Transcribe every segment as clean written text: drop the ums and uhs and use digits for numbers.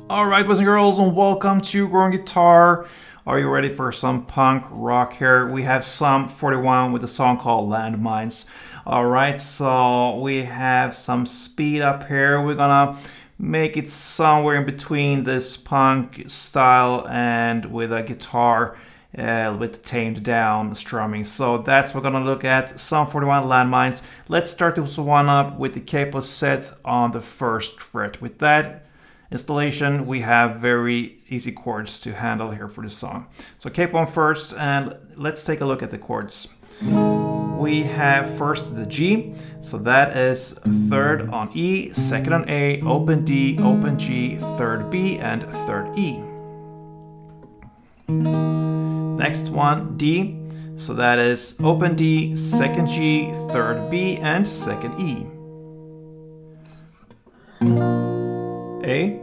Alright, boys and girls, and welcome to Growing Guitar. Are you ready for some punk rock here? We have Psalm 41 with a song called Landmines. Alright, so we have some speed up here. We're gonna make it somewhere in between this punk style and with a guitar with tamed down strumming. So that's what we're gonna look at. Psalm 41 Landmines. Let's start this one up with the capo set on the first fret. With that installation, we have very easy chords to handle here for this song. So capo on first, and let's take a look at the chords. We have first the G, so that is third on E, second on A, open D, open G, third B, and third E. Next one, D, so that is open D, second G, third B, and second E. A,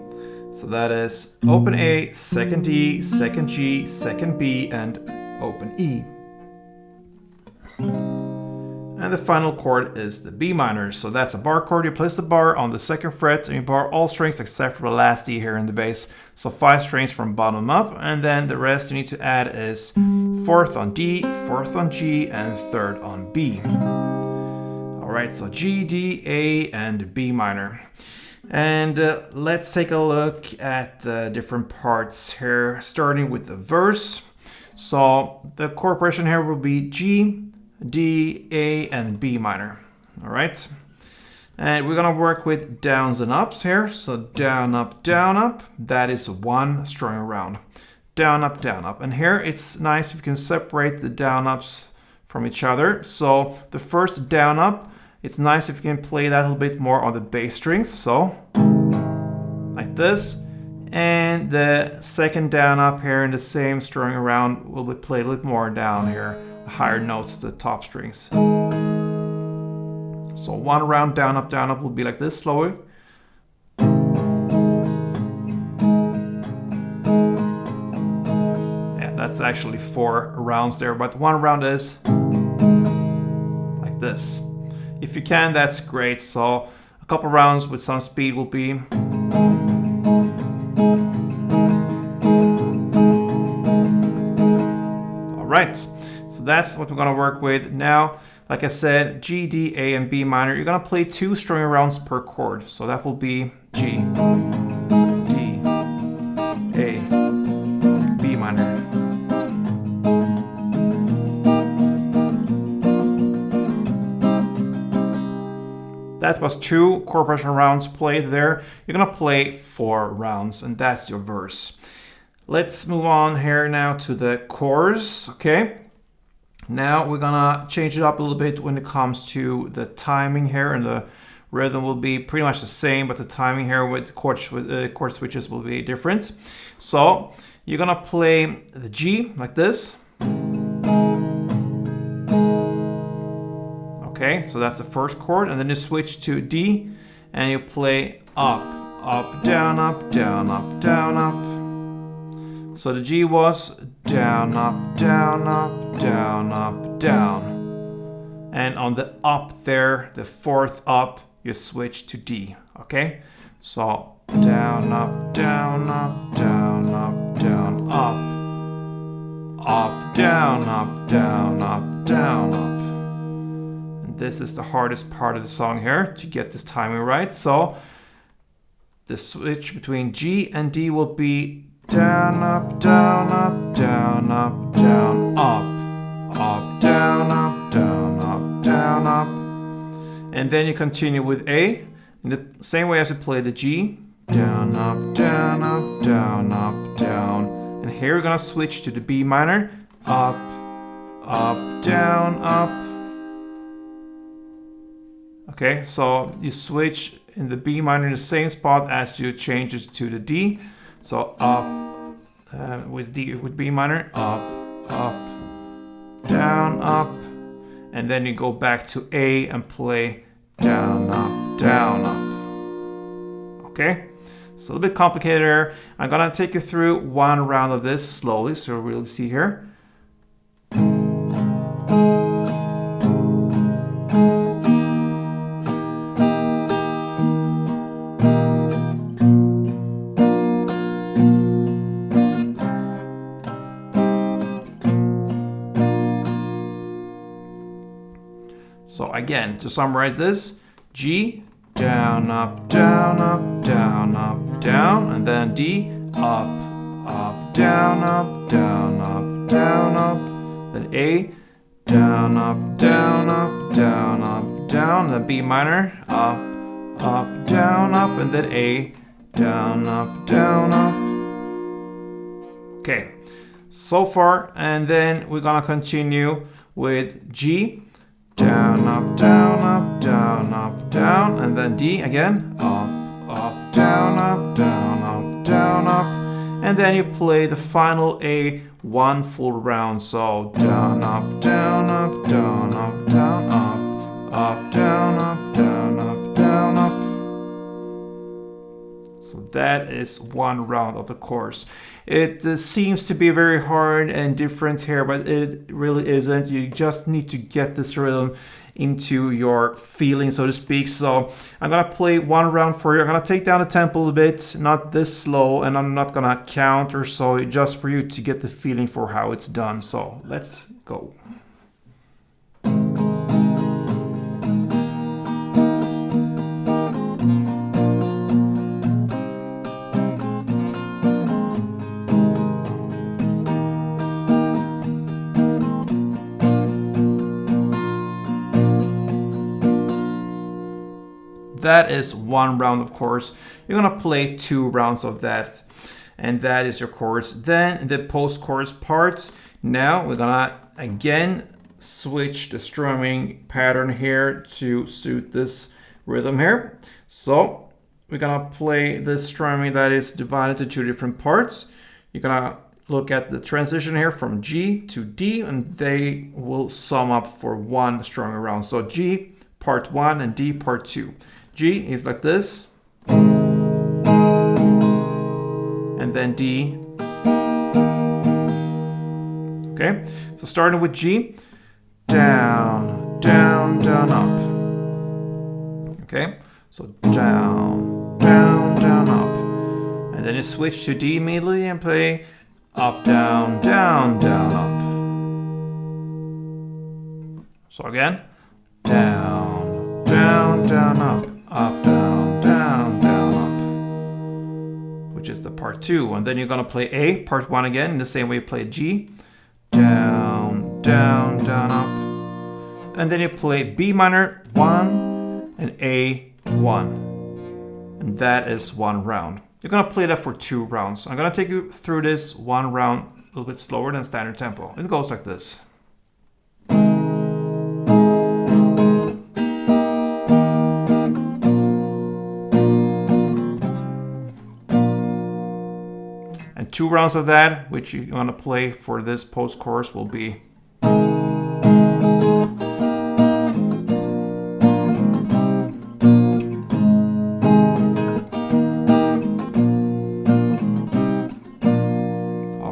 so that is open A, second D, second G, second B, and open E. And the final chord is the B minor. So that's a bar chord. You place the bar on the second fret and you bar all strings except for the last E here in the bass. So 5 strings from bottom up, and then the rest you need to add is 4th on D, 4th on G, and 3rd on B. Alright, so G, D, A, and B minor. And let's take a look at the different parts here, starting with the verse. So the chord progression here will be G, D, A, and B minor. All right. And we're gonna work with downs and ups here. So down, up, that is one string around. Down, up, and here it's nice if you can separate the down ups from each other. So the first down up, it's nice if you can play that a little bit more on the bass strings, so like this. And the second down up here in the same string around will be played a little bit more down here, higher notes, the top strings. So one round down up will be like this slowly. Yeah, that's actually 4 rounds there, but one round is like this. If you can, that's great. So a couple rounds with some speed will be. All right, so that's what we're gonna work with. Now, like I said, G, D, A, and B minor, you're gonna play 2 string rounds per chord. So that will be G, D, A, B minor. That was 2 chord progression rounds played there. You're gonna play 4 rounds, and that's your verse. Let's move on here now to the chorus, okay? Now we're gonna change it up a little bit when it comes to the timing here, and the rhythm will be pretty much the same, but the timing here with chord switches will be different. So you're gonna play the G like this. Okay, so that's the first chord, and then you switch to D, and you play up, up, down, up, down, up, down, up. So the G was down, up, down, up, down, up, down. And on the up there, the 4th up, you switch to D, okay? So down, up, down, up, down, up, down, up. Up, down, up, down, up, down, up. This is the hardest part of the song here to get this timing right. So the switch between G and D will be down, up, down, up, down, up, down, up, up, down, up, down, up, down, up. And then you continue with A in the same way as you play the G. Down, up, down, up, down, up, down. And here we're gonna switch to the B minor. Up, up, down, up. Okay, so you switch in the B minor in the same spot as you change it to the D. So up with B minor, up, down, up, and then you go back to A and play down, up, down, up. Okay, it's a little bit complicated here. I'm gonna take you through one round of this slowly, so you'll really see here. So again, to summarize this, G, down, up, down, up, down, up, down, and then D, up, up, down, up, down, up, down, up, then A, down, up, down, up, down, up, down, then B minor, up, down, up, and then A, down, up, down, up. Okay, so far, and then we're gonna continue with G, down, up, down, up, down, up, down, and then D again, up, down, up, down, up, down, up, and then you play the final A one full round. So down, up, down, up, down, up, down, up, down, up, down, up, down, up. So that is one round of the course. It seems to be very hard and different here, but it really isn't. You just need to get this rhythm into your feeling, so to speak. So I'm gonna play one round for you. I'm gonna take down the tempo a bit, not this slow, and I'm not gonna count or so, just for you to get the feeling for how it's done. So let's go. That is one round of chords. You're gonna play 2 rounds of that, and that is your chords. Then the post chorus part. Now we're gonna again switch the strumming pattern here to suit this rhythm here. So we're gonna play this strumming that is divided into 2 different parts. You're gonna look at the transition here from G to D, and they will sum up for one strumming round. So G part 1 and D part 2. G is like this, and then D. Okay, so starting with G, down, down, down, up. Okay, so down, down, down, up. And then you switch to D immediately and play up, down, down, down, up. So again, down, down, down, up. Up, down, down, down, up, which is the part 2. And then you're gonna play A, part 1 again, in the same way you play G, down, down, down, up. And then you play B minor 1 and A 1. And that is one round. You're gonna play that for 2 rounds. I'm gonna take you through this one round a little bit slower than standard tempo. It goes like this. And 2 rounds of that, which you're gonna play for this post chorus, will be all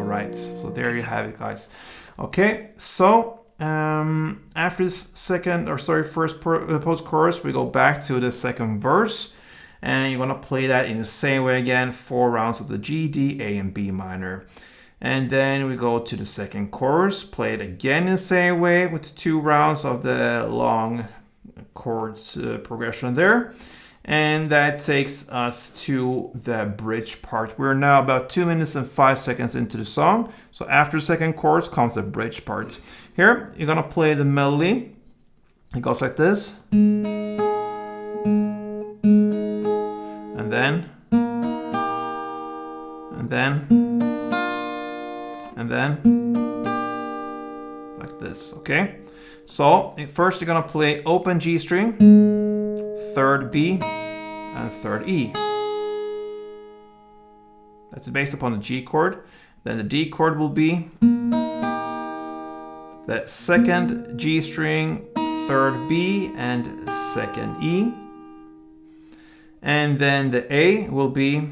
right. So there you have it, guys. Okay, so after this first post chorus, we go back to the second verse. And you're gonna play that in the same way again, 4 rounds of the G, D, A, and B minor. And then we go to the second chorus, play it again in the same way with 2 rounds of the long chords progression there. And that takes us to the bridge part. We're now about 2 minutes and 5 seconds into the song. So after the second chorus comes the bridge part. Here, you're gonna play the melody. It goes like this. And then, like this, okay? So first you're gonna play open G string, third B, and third E. That's based upon the G chord. Then the D chord will be the second G string, third B, and second E. And then the A will be,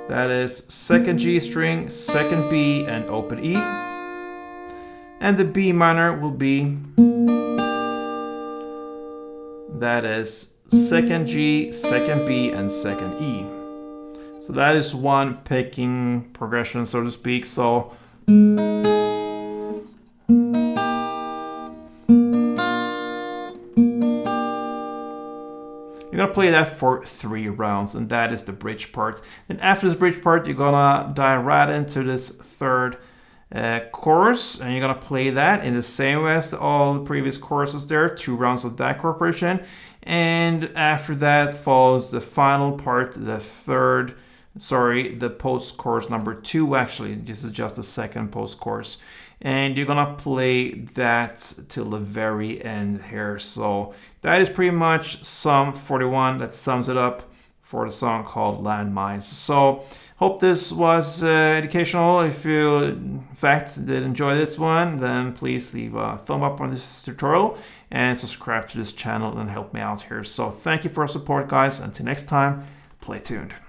that is second G string, second B, and open E. And the B minor will be, that is second G, second B, and second E. So that is one picking progression, so to speak. So you're gonna play that for 3 rounds, and that is the bridge part. And after this bridge part, you're gonna dive right into this third chorus, and you're gonna play that in the same way as all the previous choruses there, 2 rounds of that chord progression. And after that follows the final part, the post chorus number 2. Actually, this is just the second post chorus, and you're gonna play that till the very end here. So that is pretty much Psalm 41. That sums it up for the song called Landmines. So hope this was educational. If you in fact did enjoy this one, then please leave a thumb up on this tutorial and subscribe to this channel and help me out here. So thank you for your support, guys. Until next time, play tuned.